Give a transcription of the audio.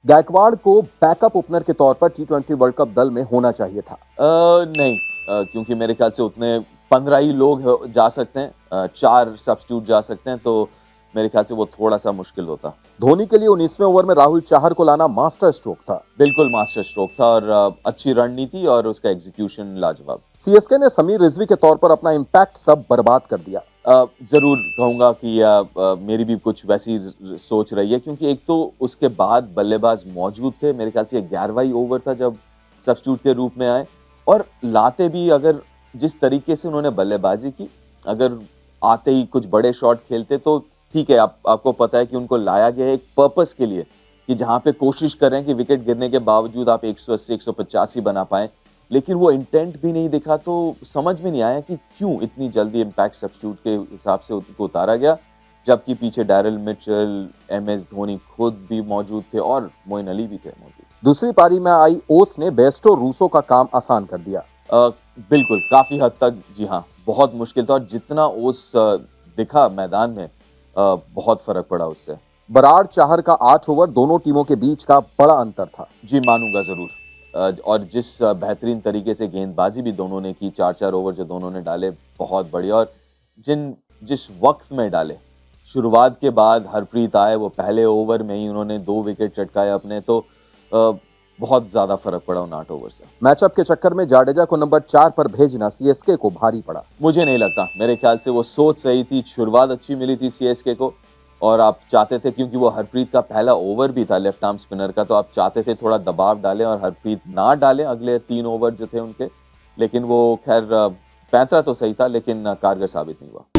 गायकवाड़ को backup opener के तौर पर टी20 वर्ल्ड कप दल में होना चाहिए था। नहीं, क्योंकि मेरे ख्याल से उतने 15 ही लोग जा सकते हैं, 4 सब्स्टिट्यूट जा सकते हैं, तो मेरे ख्याल से वो थोड़ा सा मुश्किल होता। धोनी के लिए 19वें ओवर में राहुल चाहर को लाना मास्टर स्ट्रोक था। बिल्कुल मास्टर स्ट्रोक था और अच्छी रणनीति और उसका एग्जीक्यूशन लाजवाब। सीएसके ने समीर रिजवी के तौर पर अपना इंपैक्ट सब बर्बाद कर दिया। जरूर कहूंगा कि मेरी भी कुछ वैसी सोच रही है, क्योंकि एक तो उसके बाद बल्लेबाज मौजूद थे, मेरे ख्याल से 11वां ही ओवर था जब सब्स्टिट्यूट के रूप में आए, और लाते भी अगर जिस तरीके से उन्होंने बल्लेबाजी की, अगर आते ही कुछ बड़े शॉट खेलते तो ठीक है, आपको पता है कि उनको लाया गया है एक पर्पस के लिए, कि जहां पे कोशिश कर रहे हैं कि विकेट गिरने के बावजूद आप 180 185 बना पाए, लेकिन वो इंटेंट भी नहीं दिखा, तो समझ में नहीं आया कि क्यों इतनी जल्दी इम्पैक्ट सब्स्टिट्यूट के हिसाब से उनको उतारा गया, जबकि पीछे डैरिल मिचेल, एमएस धोनी खुद भी मौजूद थे और मोइन अली भी थे मौजूद। दूसरी पारी में आई ओस ने बेस्टो रूसो का काम आसान कर दिया। बिल्कुल, काफी हद तक, जी हाँ, बहुत मुश्किल था, और जितना ओस दिखा मैदान में, बहुत फर्क पड़ा उससे। बराड़ चाहर का 8 ओवर दोनों टीमों के बीच का बड़ा अंतर था। जी मानूंगा जरूर, और जिस बेहतरीन तरीके से गेंदबाजी भी दोनों ने की, 4-4 ओवर जो दोनों ने डाले बहुत बढ़िया, और जिस वक्त में डाले, शुरुआत के बाद हरप्रीत आए, वो पहले ओवर में ही उन्होंने 2 विकेट चटकाए अपने, तो बहुत ज्यादा फर्क पड़ा उन 8 ओवर से। मैचअप के चक्कर में जाडेजा को नंबर 4 पर भेजना सीएसके को भारी पड़ा। मुझे नहीं लगता, मेरे ख्याल से वो सोच सही थी, शुरुआत अच्छी मिली थी सीएसके को, और आप चाहते थे, क्योंकि वो हरप्रीत का पहला ओवर भी था लेफ्ट आर्म स्पिनर का, तो आप चाहते थे थोड़ा दबाव डालें और हरप्रीत ना डालें अगले 3 ओवर जो थे उनके, लेकिन वो खैर पैंतरा तो सही था, लेकिन कारगर साबित नहीं हुआ।